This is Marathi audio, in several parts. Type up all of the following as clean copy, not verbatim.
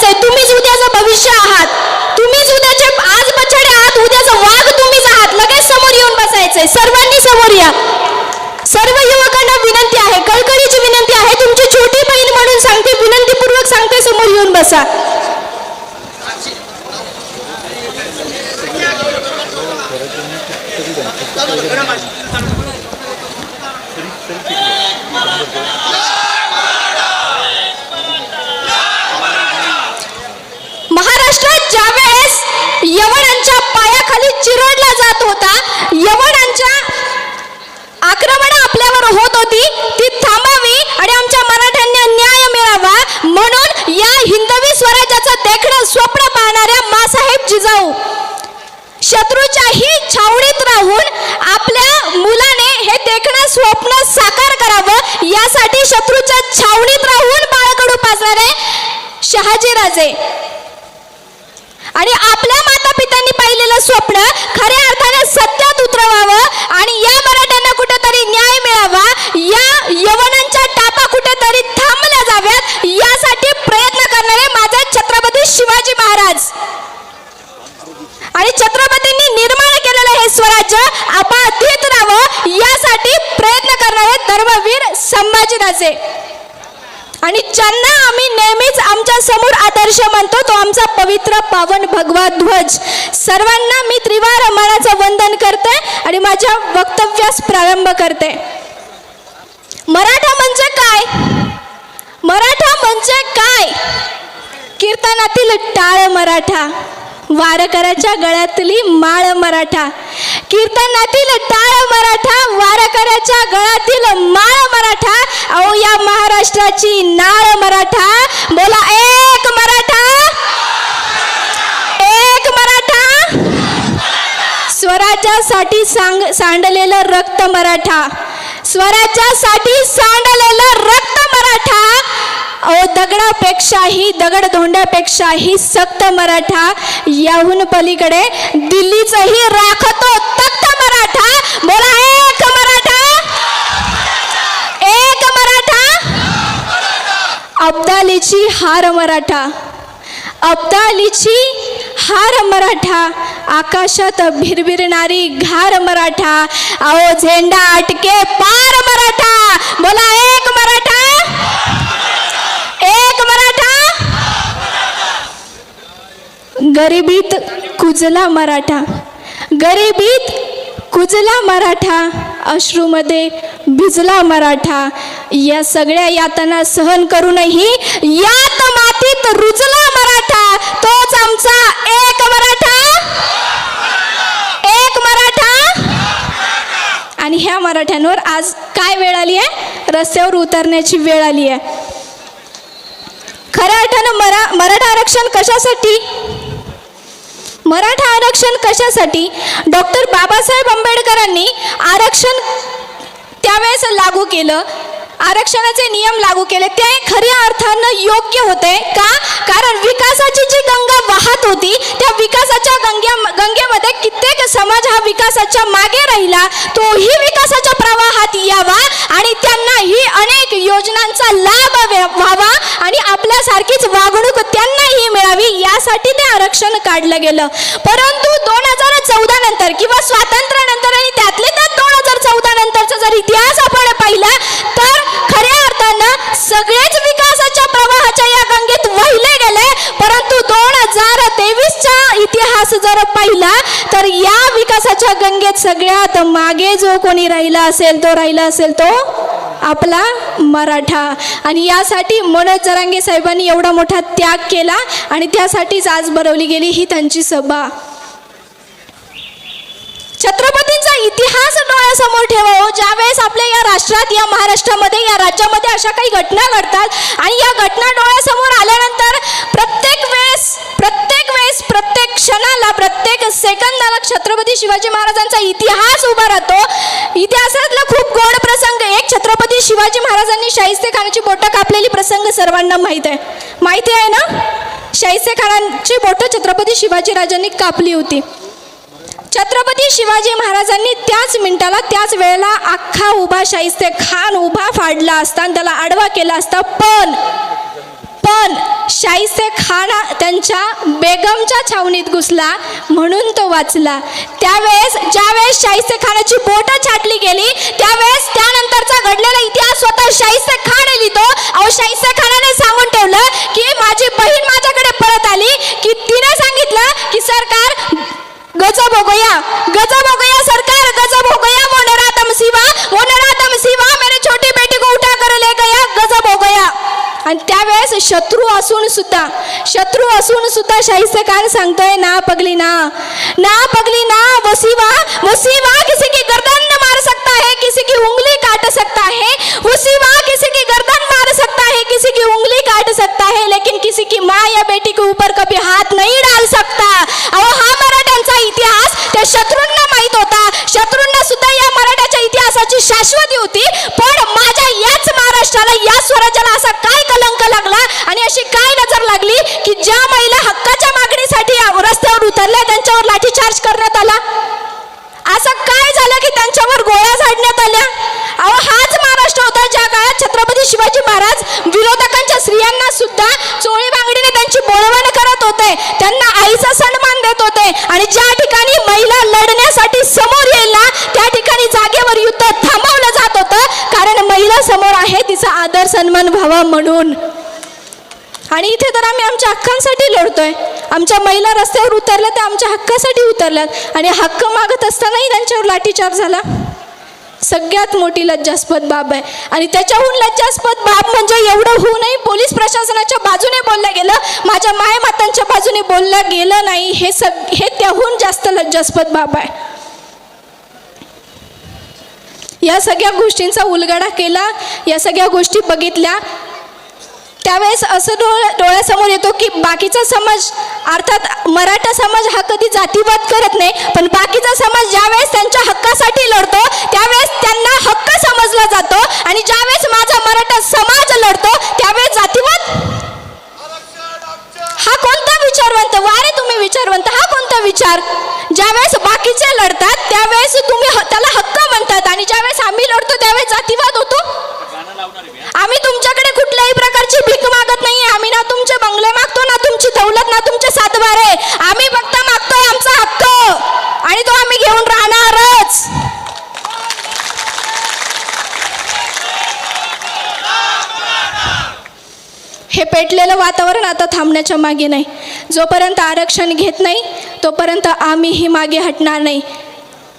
बसायचंय. तुम्हीच उद्याचं भविष्य आहात, तुम्हीच उद्याचे आज बछडे आहात, उद्याचं वाघ तुम्हीच आहात. लगेच समोर येऊन बसायचंय. सर्वांनी समोर या. सर्व युवकांना विनंती आहे, कळकळीची विनंती आहे, तुमची छोटी बहीण म्हणून सांगते, विनंतीपूर्वक सांगते, समोर येऊन बसा. महाराष्ट्रात ज्यावेळेस यवनांच्या पायाखाली चिरडला जात होता, यवनांच्या आक्रमण आपल्यावर होत होती, ती थांबावी आणि आमच्या मराठ्यांना न्याय मिळावा म्हणून या हिंदवी स्वराज्याचं देखणं स्वप्न पाहणाऱ्या मासाहेब जिजाऊ शत्रूच्याही छावणीत राहून आपल्या मुलाने हे देखणं स्वप्न साकार करावं यासाठी शत्रूच्या छावणीत राहून बाळकडू पाजणारे शहाजीराजे आणि आपल्या माता पित्यांनी पाहिलेलं स्वप्न खऱ्या अर्थाने सत्यात उतरवावं आणि या मराठ्यांना कुठेतरी न्याय मिळावा, या यवनांच्या टापा कुठेतरी थांबल्या जाव्यात यासाठी प्रयत्न करणारे माझे छत्रपती शिवाजी महाराज आणि छत्रपतींनी निर्माण केलेलं हे स्वराज्य अबाधित राहावं यासाठी प्रयत्न करणारे धर्मवीर संभाजीराजे आणि ज्यांना आम्ही नेहमीच आमच्या समोर आदर्श मानतो, तो आमचा पवित्र पावन भगवा ध्वज. सर्वांना मी त्रिवार मानाचं वंदन करते आणि माझ्या वक्तव्यास प्रारंभ करते. मराठा म्हणजे काय? मराठा म्हणजे काय? कीर्तनातील टाळ मराठा, वारकऱ्याच्या गळ्यातली माळ मराठा. कीर्तनातील टाळ मराठा, वारकऱ्याच्या गळ्यातील माळ मराठा. अहो या महाराष्ट्राची नाळ मराठा. बोला एक मराठा, एक मराठा. स्वराज्यासाठी सांडलेलं रक्त मराठा, स्वराज्यासाठी सांडलेलं रक्त मराठा. अहो दगडापेक्षाही, दगडधोंड्यापेक्षाही सक्त मराठा. याहून पलीकडे दिल्लीचंही राखतो तख्त मराठा. बोला एक मराठा, एक मराठा. अब्दालीची हार मराठा, अब्दालीची हार मराठा. आकाशात भिरभिरणारी घार मराठा. अहो झेंडा अटके पार मराठा. बोला एक मराठा, एक मराठा. गरिबीत कुजला मराठा, गरिबीत कुजला मराठा. अश्रूमध्ये भिजला मराठा. या सगळ्या यातना सहन करूनही यात मातीत रुजला मराठा. तोच आमचा एक मराठा, एक मराठा. आणि ह्या मराठ्यांवर आज काय वेळ आली आहे? रस्त्यावर उतरण्याची वेळ आली आहे. खऱ्या अर्थानं मराठा आरक्षण कशासाठी? मराठा आरक्षण कशासाठी? डॉक्टर बाबासाहेब आंबेडकरांनी आरक्षण त्यावेळेस लागू केलं, आरक्षणाचे नियम लागू केले. ते खऱ्या अर्थानं योग्य होते का? कारण विकासाची जी गंगा वाहत होती, त्या विकासाच्या गंगेमध्ये कित्येक समाज हा विकासाच्या मागे राहिला. तोही विकासाच्या प्रवाहात यावा आणि त्यांनाही अनेक योजनांचा लाभ व्हावा आणि आपल्यासारखीच वागणूक त्यांनाही मिळावी यासाठी ते आरक्षण काढलं गेलं. परंतु 2014 नंतर किंवा स्वातंत्र्यानंतर आणि त्यातले त्यात 2014 नंतरचा जर इतिहास आपण पाहिला तर खऱ्या अर्थानं सगळेच विकासाच्या प्रवाहाच्या या गंगेत वाहिले गेले. परंतु 2023चा इतिहास जर पाहिला तर या विकासाच्या गंगेत सगळ्यात मागे जो कोणी राहिला असेल तो आपला मराठा. आणि यासाठी मनोज जरांगे साहेबांनी एवढा मोठा त्याग केला आणि त्यासाठीच आज भरवली गेली ही त्यांची सभा. छत्रपतींचा इतिहास डोळ्यासमोर ठेवा. ज्यावेळेस आपल्या या राष्ट्रात, या महाराष्ट्रामध्ये, या राज्यामध्ये अशा काही घटना घडतात आणि या घटना डोळ्यासमोर आल्यानंतर प्रत्येक वेळेस प्रत्येक क्षणाला, प्रत्येक सेकंदाला छत्रपती शिवाजी महाराजांचा इतिहास उभा राहतो. इतिहासातला खूप गोड प्रसंग. एक छत्रपती शिवाजी महाराजांनी शाहिस्ते खानाची बोटं कापलेली प्रसंग सर्वांना माहिती आहे ना? शाहिस्ते खानाची बोटं छत्रपती शिवाजी राजांनी कापली होती. छत्रपती शिवाजी महाराजांनी त्याच मिनिटाला, त्याच वेळेला अख्खा उभा शाहिस्ते खान उभा फाडला असता आणि त्याला आडवा केला असता. पण पण शाहिस्ते खान त्यांच्या बेगमच्या छावणीत घुसला म्हणून तो वाचला. ज्यावेळेस शाहिस्ते खानाची बोटं छाटली गेली त्यावेळेस त्यानंतरचा घडलेला इतिहास स्वतः शाहिस्ते खान लिहितो. अहो, शाहिस्ते खानाने सांगून ठेवलं की माझी बहीण माझ्याकडे परत आली की तिने सांगितलं की सरकार गजब हो गया सरकार, गजब हो गया, वो नराधम सिवा मेरी छोटी बेटी को उठा कर ले गया, गजब हो गया. आणि त्यावेळेस शत्रू असून सुद्धा शाहिस्ते खान सांगतोय ना पगली ना वो सिवा किसी की गर्दन मार सकता है, किसी की उंगली काट सकता है, वो सिवा किसी की गर्दन मार सकता है, किसी की उंगली काट सकता है, लेकिन किसी की माँ या बेटी के ऊपर कभी हाथ नहीं डाल सकता. अहो, हा मराठ्यांचा इतिहास त्या शत्रूंना माहित होता. शत्रूंना सुद्धा या मराठ्याच्या इतिहासाची शाश्वती होती. पण माझ्या याच महाराष्ट्राला, या स्वराज्याला असा काय कलंक लागला आणि अशी काय नजर लागली की ज्या महिला हक्काच्या मागणीसाठी रस्त्यावर उतरल्या त्यांच्यावर लाठीचार्ज करण्यात आला. असं काय झालं की त्यांच्यावर गोळ्या झाडण्यात आल्या. अहो, हाच महाराष्ट्र होता ज्या काळात छत्रपती शिवाजी महाराज विरोधकांच्या स्त्रियांना सुद्धा चोळी बांगडीने त्यांची बोलवण करत होते, त्यांना आईचा सन्मान देत होते. आणि ज्या ठिकाणी महिला लढण्यासाठी समोर येईल ना त्या ठिकाणी जागेवर युद्ध थांबवलं जात होतं, कारण महिला समोर आहे तिचा आदर सन्मान व्हावा म्हणून. आणि इथे तर आम्ही आमच्या हक्कांसाठी लढतोय. आमच्या महिला रस्त्यावर उतरल्या त्या आमच्या हक्कासाठी उतरल्यात आणि हक्क मागत असतानाही त्यांच्यावर लाठीचार्ज झाला. सगळ्यात मोठी लज्जास्पद बाब आहे. आणि त्याच्याहून लज्जास्पद बाब म्हणजे एवढं होऊनही पोलीस प्रशासनाच्या बाजूने बोललं गेलं, माझ्या मायमातांच्या बाजूने बोललं गेलं नाही. हे त्याहून जास्त लज्जास्पद बाब आहे. या सगळ्या गोष्टींचा उलगडा केला, या सगळ्या गोष्टी बघितल्या त्यावेळेस असं डोळ्यासमोर येतो की बाकीचा समाज, अर्थात मराठा समाज हा कधी जातीवाद करत नाही, पण बाकीचा समाज ज्यावेळेस त्यांच्या हक्कासाठी लढतो त्यावेळेस त्यांना हक्क समजला जातो. आणि ज्यावेळेस माझा मराठा समाज लढतो त्यावेळेस जातीवाद, हा कोणता विचारवंत? वारे तुम्ही विचारवंत, हा कोणता विचार? ज्यावेळेस बाकीचे लढतात त्यावेळेस तुम्ही त्याला हक्क म्हणतात आणि ज्यावेळेस आम्ही लढतो त्यावेळेस जातीवाद होतो. आम्ही तुमच्याकडे कुठल्याही प्रकारची भीक मागत नाहीये. आम्ही ना तुमचे बंगले मागतो, ना तुमची दौलत, ना तुमचे सातबारे. आम्ही फक्त मागतोय आमचा हक्क आणि तो आम्ही घेऊन राहणारच. हे पेटलेलं वातावरण आता थांबण्याच्या मागे नाही. जोपर्यंत आरक्षण घेत नाही तोपर्यंत आम्हीही मागे हटणार नाही.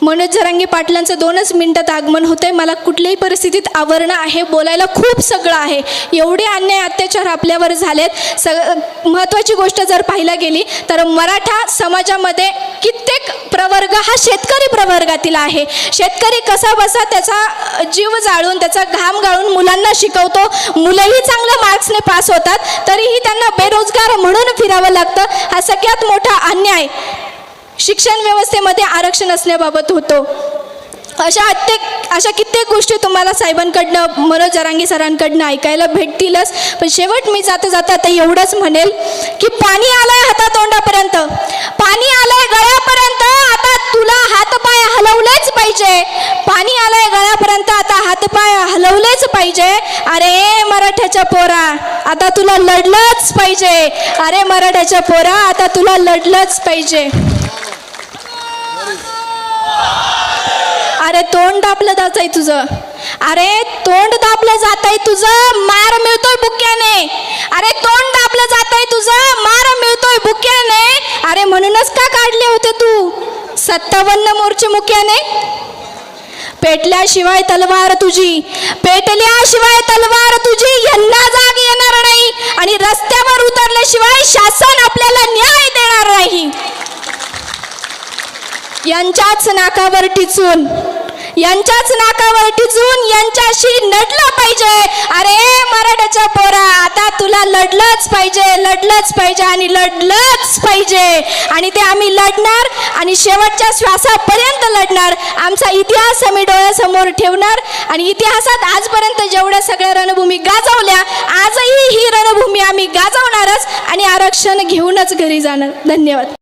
मनोज जरांगे पाटलांचं 2च मिनिटात आगमन होतंय. मला कुठल्याही परिस्थितीत आवरणं आहे, बोलायला खूप सगळं आहे. एवढे अन्याय अत्याचार आपल्यावर झालेत. महत्त्वाची गोष्ट जर पाहायला गेली तर मराठा समाजामध्ये कित्येक प्रवर्ग हा शेतकरी प्रवर्गातील आहे. शेतकरी कसा बसा त्याचा जीव जाळून, त्याचा घाम गाळून मुलांना शिकवतो. मुलंही चांगल्या मार्क्सने पास होतात, तरीही त्यांना बेरोजगार म्हणून फिरावं लागतं. हा सगळ्यात मोठा अन्याय शिक्षण व्यवस्थेमध्ये आरक्षण असण्याबाबत होतो. अशा कित्येक गोष्टी तुम्हाला साहेबांकडनं, मनोज जरांगे सरांकडनं ऐकायला भेटतीलच. पण शेवट मी जाता जाता आता एवढंच म्हणेल की पाणी आलंय हातातोंडापर्यंत, पाणी आलंय गळ्यापर्यंत, आता तुला हातपाय हलवलेच पाहिजे. पाणी आलंय गळ्यापर्यंत, आता हातपाय हलवलेच पाहिजे. अरे मराठ्याच्या पोरा, आता तुला लढलंच पाहिजे. अरे मराठ्याच्या पोरा, आता तुला लढलंच पाहिजे. अरे तोंड दाबलं जात आहे तुझं, अरे तोंड दाबलं जात आहे तुझं, मार मिळतोय बुक्याने. अरे तोंड दाबलं जात आहे तुझं, मार मिळतोय बुक्याने. अरे म्हणूनच का काढले होते तू 57 मोर्चे मुक्याने? पेटल्याशिवाय तलवार तुझी, पेटल्याशिवाय तलवार तुझी यांना जाग येणार नाही आणि रस्त्यावर उतरल्याशिवाय शासन आपल्याला न्याय देणार नाही. यांच्याच नाकावर टिचून यांच्याशी लढलं पाहिजे. अरे मराठ्याच्या पोरा, आता तुला लढलंच पाहिजे आणि लढलंच पाहिजे. आणि ते आम्ही लढणार आणि शेवटच्या श्वासापर्यंत लढणार. आमचा इतिहास आम्ही डोळ्यासमोर ठेवणार आणि इतिहासात आजपर्यंत जेवढ्या सगळ्या रणभूमी गाजवल्या, आजही ही रणभूमी आम्ही गाजवणारच आणि आरक्षण घेऊनच घरी जाणार. धन्यवाद.